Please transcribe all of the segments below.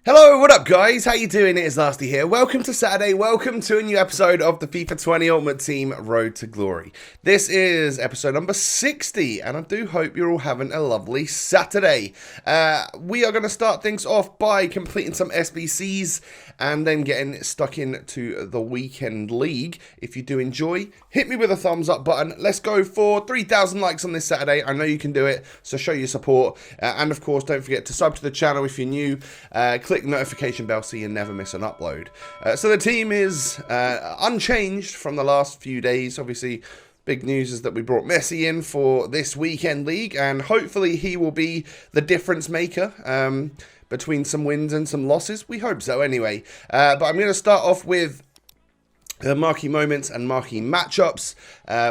Hello, what up guys? How you doing? It is Nasty here. Welcome to Saturday. Welcome to a new episode of the FIFA 20 Ultimate Team Road to Glory. This is episode number 60 and I do hope you're all having a lovely Saturday. We are going to start things off by completing some SBCs and then getting stuck into the weekend league. If you do enjoy, hit me with a thumbs up button. Let's go for 3,000 likes on this Saturday. I know you can do it, so show your support. And of course, don't forget to sub to the channel if you're new. Click the notification bell so you never miss an upload. So the team is unchanged from the last few days. Obviously, big news is that we brought Messi in for this weekend league, and hopefully he will be the difference maker between some wins and some losses. We hope so anyway. But I'm going to start off with the marquee moments and marquee matchups,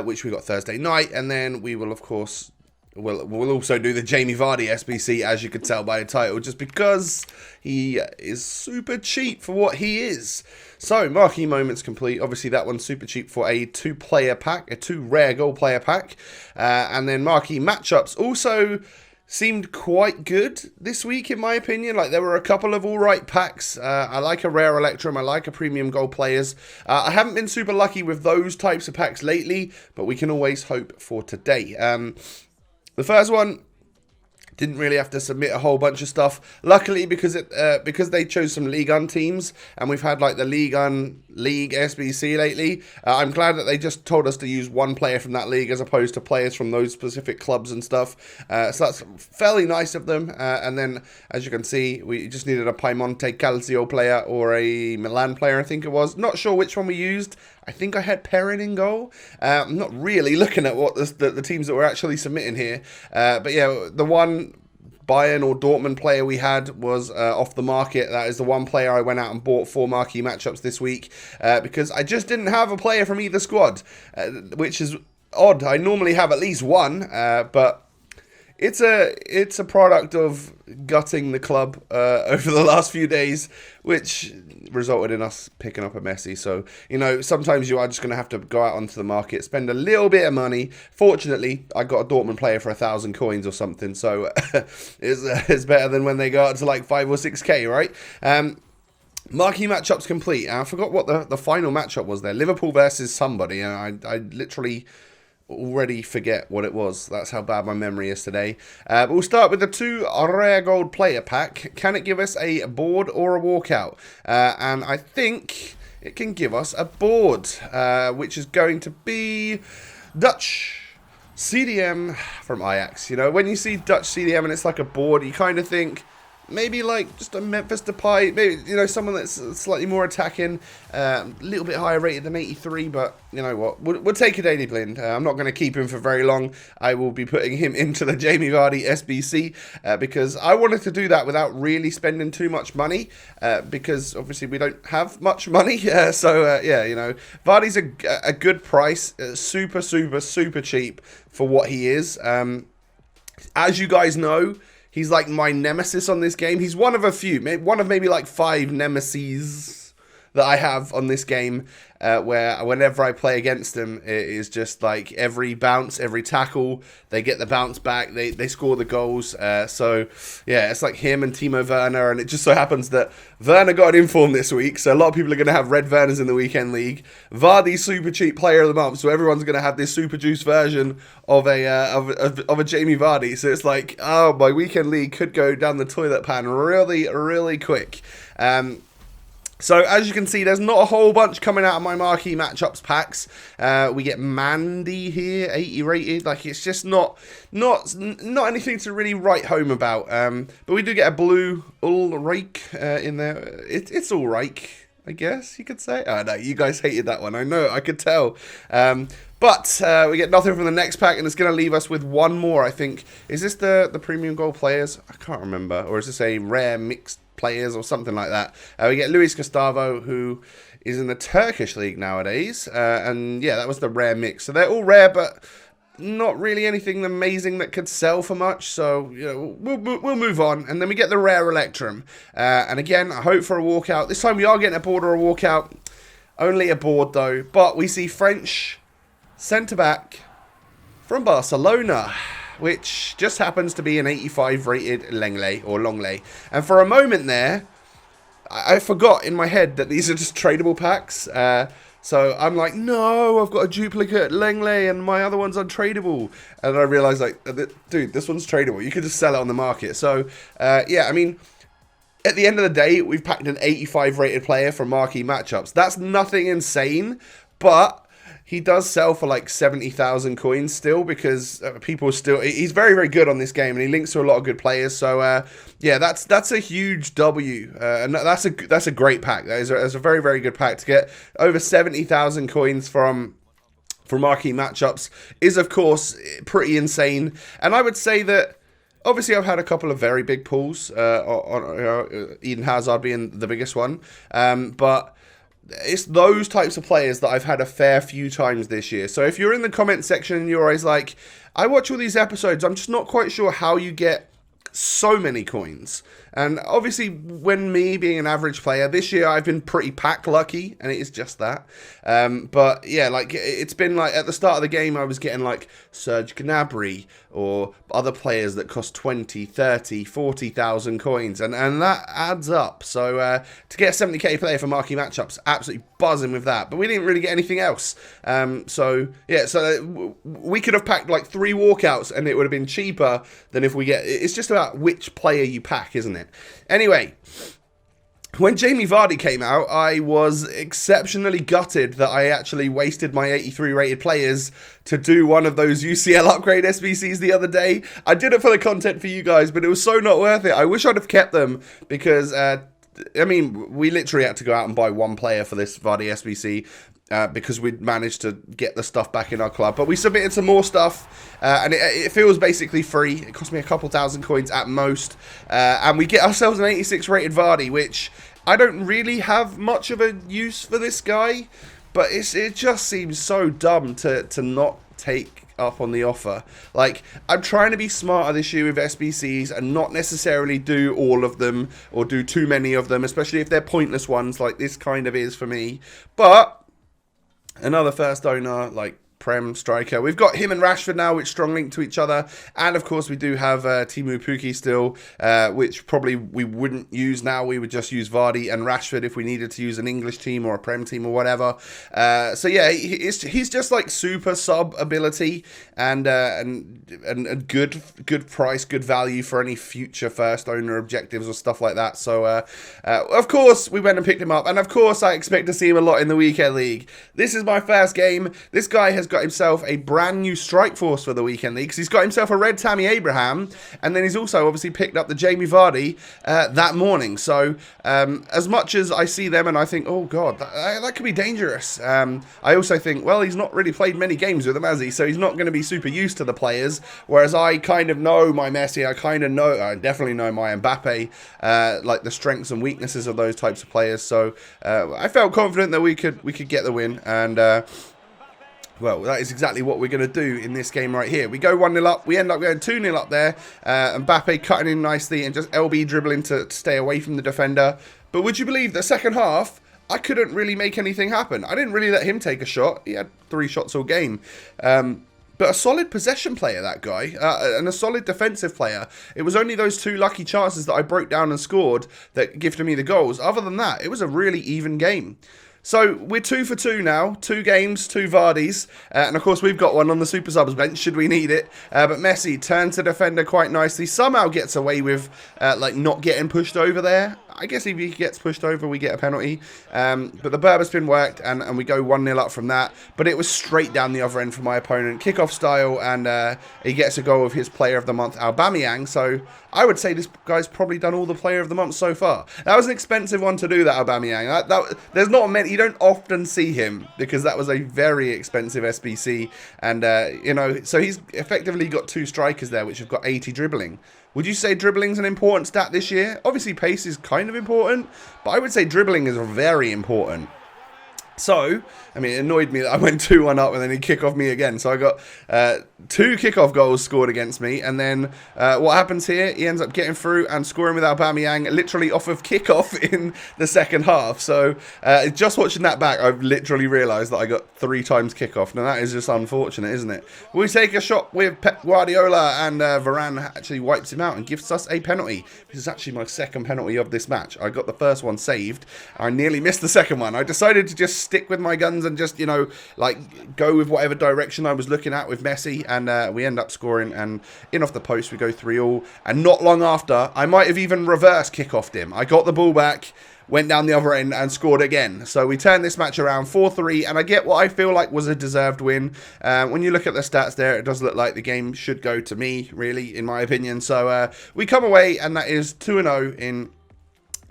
which we got Thursday night, and then we will, of course, we'll also do the Jamie Vardy SBC, as you could tell by the title, just because he is super cheap for what he is. So, marquee moments complete. Obviously, that one's super cheap for a two-player pack, a two rare gold player pack. And then marquee matchups also seemed quite good this week, in my opinion. Like, there were a couple of alright packs. I like a rare Electrum. I like a premium gold players. I haven't been super lucky with those types of packs lately, but we can always hope for today. The first one, didn't really have to submit a whole bunch of stuff. Luckily, because they chose some League Un teams, and we've had like the League SBC lately, I'm glad that they just told us to use one player from that league as opposed to players from those specific clubs and stuff. So that's fairly nice of them. And then, as you can see, we just needed a Piemonte Calcio player or a Milan player, I think it was. Not sure which one we used. I think I had Perrin in goal. I'm not really looking at what the teams that we're actually submitting here. But yeah, the one Bayern or Dortmund player we had was off the market. That is the one player I went out and bought for marquee matchups this week because I just didn't have a player from either squad, which is odd. I normally have at least one, but it's a product of gutting the club over the last few days, which resulted in us picking up a Messi. So, you know, sometimes you are just going to have to go out onto the market, spend a little bit of money. Fortunately, I got a Dortmund player for 1,000 coins or something, so it's better than when they go out to like 5 or 6k, right? Marquee matchups complete. And I forgot what the final matchup was there. Liverpool versus somebody, and I literally already forget what it was. That's how bad my memory is today. But we'll start with the two rare gold player pack. Can it give us a board or a walkout? And I think it can give us a board, which is going to be Dutch CDM from Ajax. You know, when you see Dutch CDM and it's like a board, you kind of think maybe like just a Memphis Depay, maybe, you know, someone that's slightly more attacking, a little bit higher rated than 83, but you know what, we'll take a Daily Blind. I'm not going to keep him for very long. I will be putting him into the Jamie Vardy SBC because I wanted to do that without really spending too much money because obviously we don't have much money. Yeah, you know, Vardy's a good price, super cheap for what he is. As you guys know, he's like my nemesis on this game. He's one of a few, one of maybe like 5 nemesis that I have on this game, where whenever I play against them, it is just like every bounce, every tackle, they get the bounce back, they score the goals. So yeah, it's like him and Timo Werner, and it just so happens that Werner got an inform this week, so a lot of people are going to have red Werners in the weekend league. Vardy's super cheap player of the month, so everyone's going to have this super juice version of a Jamie Vardy. So it's like, oh, my weekend league could go down the toilet pan really quick. So, as you can see, there's not a whole bunch coming out of my marquee matchups packs. We get Mandy here, 80 rated. Like, it's just not anything to really write home about. But we do get a blue Ulrike in there. It's Ulrike, I guess you could say. Oh, no, you guys hated that one. I know, I could tell. But we get nothing from the next pack, and it's going to leave us with one more, I think. Is this the premium gold players? I can't remember. Or is this a rare mixed players or something like that? We get Luis Gustavo, who is in the Turkish league nowadays. And yeah, that was the rare mix. So they're all rare, but not really anything amazing that could sell for much. So, you know, we'll move on. And then we get the rare Electrum. And again, I hope for a walkout. This time we are getting a board or a walkout. Only a board, though. But we see French centre-back from Barcelona, which just happens to be an 85 rated Longley. And for a moment there, I forgot in my head that these are just tradable packs. So I'm like, no, I've got a duplicate Langley and my other one's untradeable. And I realized, like, dude, this one's tradable. You could just sell it on the market. So, yeah, I mean, at the end of the day, we've packed an 85 rated player from marquee matchups. That's nothing insane, but he does sell for like 70,000 coins still, because people still... He's very, very good on this game, and he links to a lot of good players. So, yeah, that's a huge W, and that's a great pack. That's a very, very good pack. To get over 70,000 coins from marquee matchups is, of course, pretty insane. And I would say that, obviously, I've had a couple of very big pulls, Eden Hazard being the biggest one, but it's those types of players that I've had a fair few times this year. So if you're in the comment section and you're always like, I watch all these episodes, I'm just not quite sure how you get so many coins. And obviously, when me being an average player, this year I've been pretty pack lucky, and it is just that. But yeah, like, it's been like, at the start of the game, I was getting like Serge Gnabry or other players that cost 20, 30, 40,000 coins, and that adds up. So to get a 70k player for marquee matchups, absolutely buzzing with that. But we didn't really get anything else. So yeah, so we could have packed like 3 walkouts, and it would have been cheaper than if we get... It's just about which player you pack, isn't it? Anyway, when Jamie Vardy came out, I was exceptionally gutted that I actually wasted my 83 rated players to do one of those UCL upgrade SBCs the other day. I did it for the content for you guys, but it was so not worth it. I wish I'd have kept them, because I mean, we literally had to go out and buy 1 player for this Vardy SBC. Because we'd managed to get the stuff back in our club. But we submitted some more stuff, and it feels basically free. It cost me a couple thousand coins at most. And we get ourselves an 86 rated Vardy, which I don't really have much of a use for this guy. But it just seems so dumb to not take up on the offer. Like, I'm trying to be smarter this year with SBCs and not necessarily do all of them or do too many of them, especially if they're pointless ones like this kind of is for me. But another first owner, like Prem striker. We've got him and Rashford now, which strong link to each other. And of course, we do have Timu Pukki still, which probably we wouldn't use now. We would just use Vardy and Rashford if we needed to use an English team or a Prem team or whatever. So yeah, he's just like super sub ability and good price, good value for any future first owner objectives or stuff like that. So of course, we went and picked him up. And of course, I expect to see him a lot in the Weekend League. This is my first game. This guy has got himself a brand new strike force for the Weekend League, because he's got himself a red Tammy Abraham, and then he's also obviously picked up the Jamie Vardy that morning. So as much as I see them and I think, oh god, that could be dangerous, I also think, well, he's not really played many games with them, has he? So he's not going to be super used to the players, whereas I kind of know my Messi, I definitely know my Mbappe, like the strengths and weaknesses of those types of players. So I felt confident that we could get the win, and well, that is exactly what we're going to do in this game right here. We go 1-0 up. We end up going 2-0 up there. Mbappe cutting in nicely and just LB dribbling to stay away from the defender. But would you believe the second half, I couldn't really make anything happen. I didn't really let him take a shot. He had 3 shots all game. But a solid possession player, that guy, and a solid defensive player. It was only those 2 lucky chances that I broke down and scored that gifted me the goals. Other than that, it was a really even game. So we're 2 for 2 now, 2 games, 2 Vardys, and of course we've got one on the super subs bench should we need it. But Messi turns to defender quite nicely, somehow gets away with like not getting pushed over there. I guess if he gets pushed over, we get a penalty. But the Berber's been worked, and we go 1-0 up from that. But it was straight down the other end for my opponent, kickoff style, and he gets a goal of his Player of the Month, Aubameyang. So I would say this guy's probably done all the Player of the Month so far. That was an expensive one to do, that Aubameyang. There's not many, you don't often see him, because that was a very expensive SBC. And, you know, so he's effectively got 2 strikers there, which have got 80 dribbling. Would you say dribbling's an important stat this year? Obviously, pace is kind of important, but I would say dribbling is very important. So, I mean, it annoyed me that I went 2-1 up and then he'd kick off me again. So I got 2 kickoff goals scored against me, and then what happens here? He ends up getting through and scoring with Aubameyang literally off of kickoff in the second half. So just watching that back, I've literally realised that I got 3 times kickoff. Now that is just unfortunate, isn't it? We take a shot with Pep Guardiola, and Varane actually wipes him out and gives us a penalty. This is actually my second penalty of this match. I got the first one saved. I nearly missed the second one. I decided to just stick with my guns and just, you know, like go with whatever direction I was looking at with Messi. And we end up scoring, and in off the post we go 3-3. And not long after, I might have even reverse kick-offed him. I got the ball back, went down the other end and scored again. So we turned this match around 4-3, and I get what I feel like was a deserved win. When you look at the stats there, it does look like the game should go to me, really, in my opinion. So we come away, and that is 2-0 in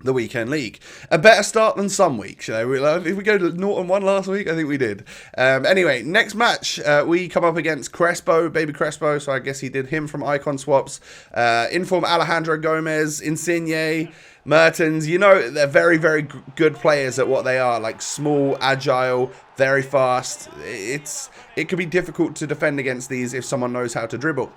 the weekend league. A better start than some weeks, you know. If we go to 0-1 last week, I think we did. Anyway, next match, we come up against Crespo, baby Crespo, so I guess he did him from icon swaps. Inform Alejandro Gomez, Insigne, Mertens. You know, they're very, very good players at what they are, like small, agile, very fast. It can be difficult to defend against these if someone knows how to dribble.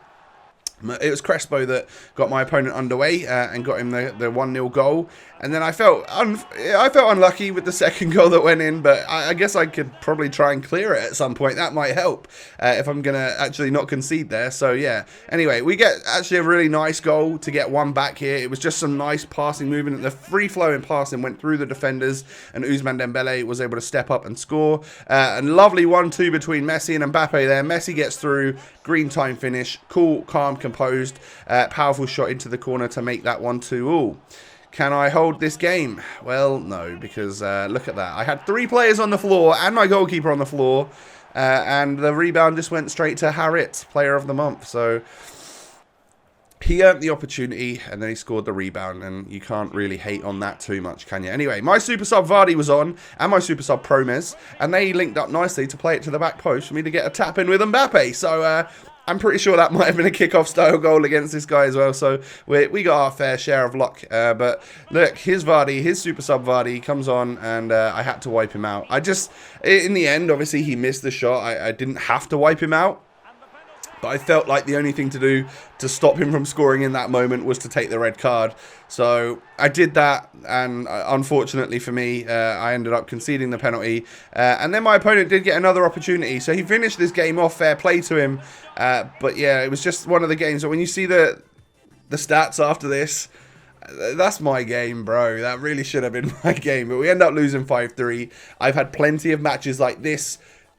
It was Crespo that got my opponent underway and got him the 1-0 goal. And then I felt unlucky with the second goal that went in, but I guess I could probably try and clear it at some point. That might help if I'm going to actually not concede there. So, yeah. Anyway, we get actually a really nice goal to get one back here. It was just some nice passing movement. The free-flowing passing went through the defenders, and Ousmane Dembele was able to step up and score. And lovely 1-2 between Messi and Mbappe there. Messi gets through, green time finish, cool, calm, composed, powerful shot into the corner to make that 1-2 Can I hold this game? Well, no, because look at that. I had 3 players on the floor and my goalkeeper on the floor, and the rebound just went straight to Harit, player of the month. So he earned the opportunity, and then he scored the rebound, and you can't really hate on that too much, can you? Anyway, my super sub Vardy was on, and my super sub Promes, and they linked up nicely to play it to the back post for me to get a tap in with Mbappe. So I'm pretty sure that might have been a kickoff style goal against this guy as well. So we got our fair share of luck. But look, his Vardy, his super sub Vardy comes on, and I had to wipe him out. In the end, obviously he missed the shot. I didn't have to wipe him out, but I felt like the only thing to do to stop him from scoring in that moment was to take the red card. So I did that, and unfortunately for me, I ended up conceding the penalty. And then my opponent did get another opportunity. So he finished this game off, fair play to him. But yeah, it was just one of the games. But when you see the stats after this, that's my game, bro. That really should have been my game. But we end up losing 5-3. I've had plenty of matches like this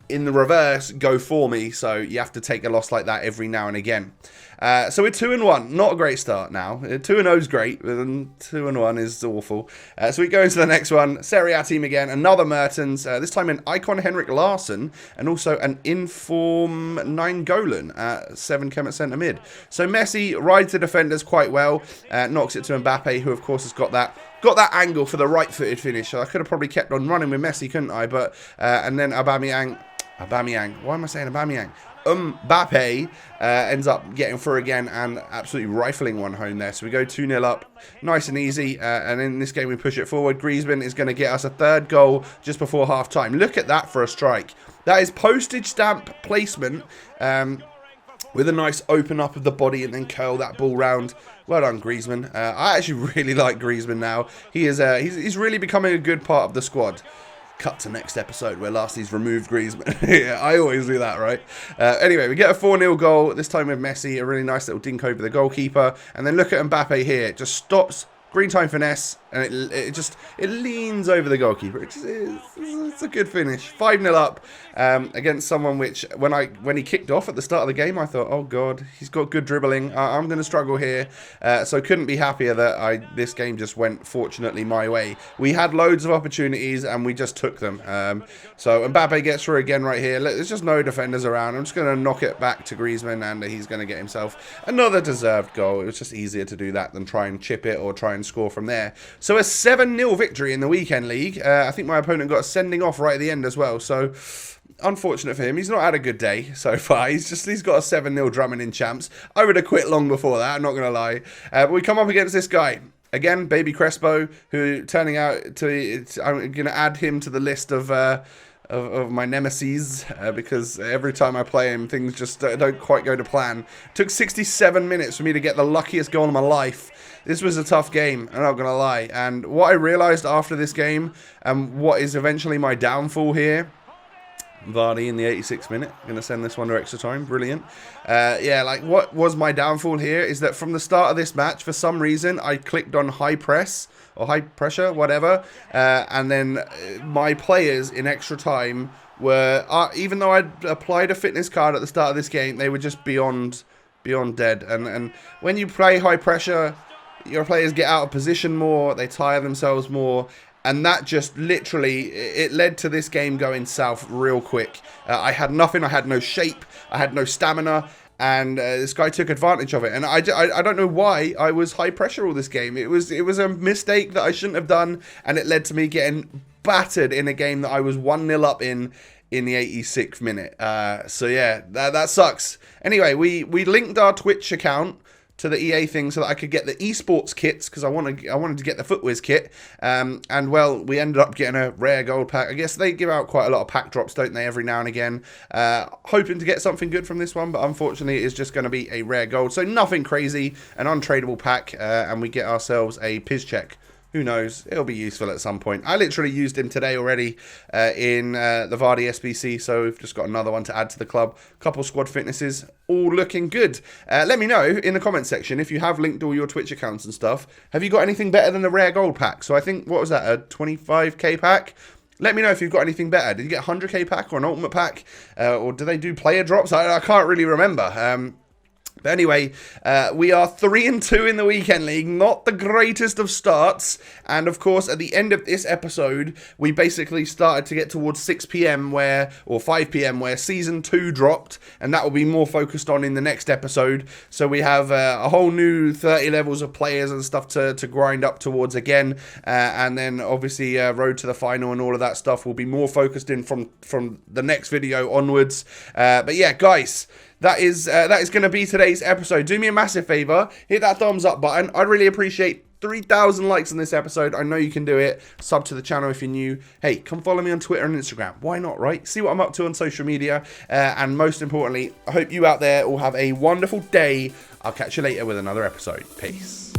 in the reverse go for me, so you have to take a loss like that every now and again. So we're 2-1, not a great start now. 2-0 is great, but 2-1 is awful. So we go into the next one, Serie A team again, another Mertens, this time an icon Henrik Larsson, and also an Inform 9 Golan, 7 chem at centre mid. So Messi rides the defenders quite well, knocks it to Mbappe, who of course has got that angle for the right-footed finish. So I could have probably kept on running with Messi, couldn't I? But and then Aubameyang. Why am I saying Aubameyang? Mbappe ends up getting through again and absolutely rifling one home there. So we go 2-0 up, nice and easy. And in this game we push it forward. Griezmann is going to get us a 3rd goal just before half-time. Look at that for a strike. That is postage stamp placement with a nice open up of the body and then curl that ball round. Well done, Griezmann. I actually really like Griezmann now. He is he's really becoming a good part of the squad. Cut to next episode where Lasty's removed Griezmann. Yeah, I always do that, right? Anyway, we get a 4-0 goal, this time with Messi, a really nice little dink over the goalkeeper. And then look at Mbappe here. It just stops, green time finesse, and it leans over the goalkeeper. It's a good finish. 5-0 up against someone which, when he kicked off at the start of the game, I thought, oh God, he's got good dribbling. I'm going to struggle here. So couldn't be happier that this game just went, fortunately, my way. We had loads of opportunities, and we just took them. So Mbappe gets through again right here. There's just no defenders around. I'm just going to knock it back to Griezmann, and he's going to get himself another deserved goal. It was just easier to do that than try and chip it or try and score from there. So a 7-0 victory in the weekend league. I think my opponent got a sending off right at the end as well. So unfortunate for him. He's not had a good day so far. He's got a 7-0 drumming in champs. I would have quit long before that, I'm not going to lie. But we come up against this guy. Again, baby Crespo, who turning out to... I'm going to add him to the list of of my nemesis, because every time I play him, things just don't quite go to plan. It took 67 minutes for me to get the luckiest goal of my life. This was a tough game, I'm not going to lie. And what I realised after this game, and what is eventually my downfall here, Vardy in the 86th minute, going to send this one to extra time, brilliant. Yeah, like what was my downfall here is that from the start of this match, for some reason, I clicked on high press, or high pressure, whatever, and then my players in extra time were, even though I'd applied a fitness card at the start of this game, they were just beyond dead. And when you play high pressure, your players get out of position more, they tire themselves more, and that just literally, it led to this game going south real quick. I had nothing, I had no shape, I had no stamina, and this guy took advantage of it. And I don't know why I was high pressure all this game. It was a mistake that I shouldn't have done, and it led to me getting battered in a game that I was 1-0 up in the 86th minute. So yeah, that sucks. Anyway, we linked our Twitch account to the EA thing so that I could get the esports kits, because I wanted to get the FootWiz kit, and well, we ended up getting a rare gold pack. I guess they give out quite a lot of pack drops, don't they, every now and again, hoping to get something good from this one, but unfortunately it's just going to be a rare gold, so nothing crazy, an untradeable pack, and we get ourselves a Piz check. Who knows? It'll be useful at some point. I literally used him today already in the Vardy SBC, so we've just got another one to add to the club. Couple squad fitnesses, all looking good. Let me know in the comment section if you have linked all your Twitch accounts and stuff. Have you got anything better than the rare gold pack? So I think, what was that, a 25k pack? Let me know if you've got anything better. Did you get a 100k pack or an ultimate pack? Or do they do player drops? I can't really remember. But anyway, we are 3-2 in the weekend league, not the greatest of starts, and of course at the end of this episode we basically started to get towards 6 PM or 5 PM where season 2 dropped, and that will be more focused on in the next episode. So we have a whole new 30 levels of players and stuff to grind up towards again, and then obviously road to the final and all of that stuff will be more focused in from the next video onwards. But yeah, guys, that is going to be today's episode. Do me a massive favor, hit that thumbs up button. I'd really appreciate 3,000 likes on this episode. I know you can do it. Sub to the channel if you're new. Hey, come follow me on Twitter and Instagram. Why not, right? See what I'm up to on social media. And most importantly, I hope you out there all have a wonderful day. I'll catch you later with another episode. Peace.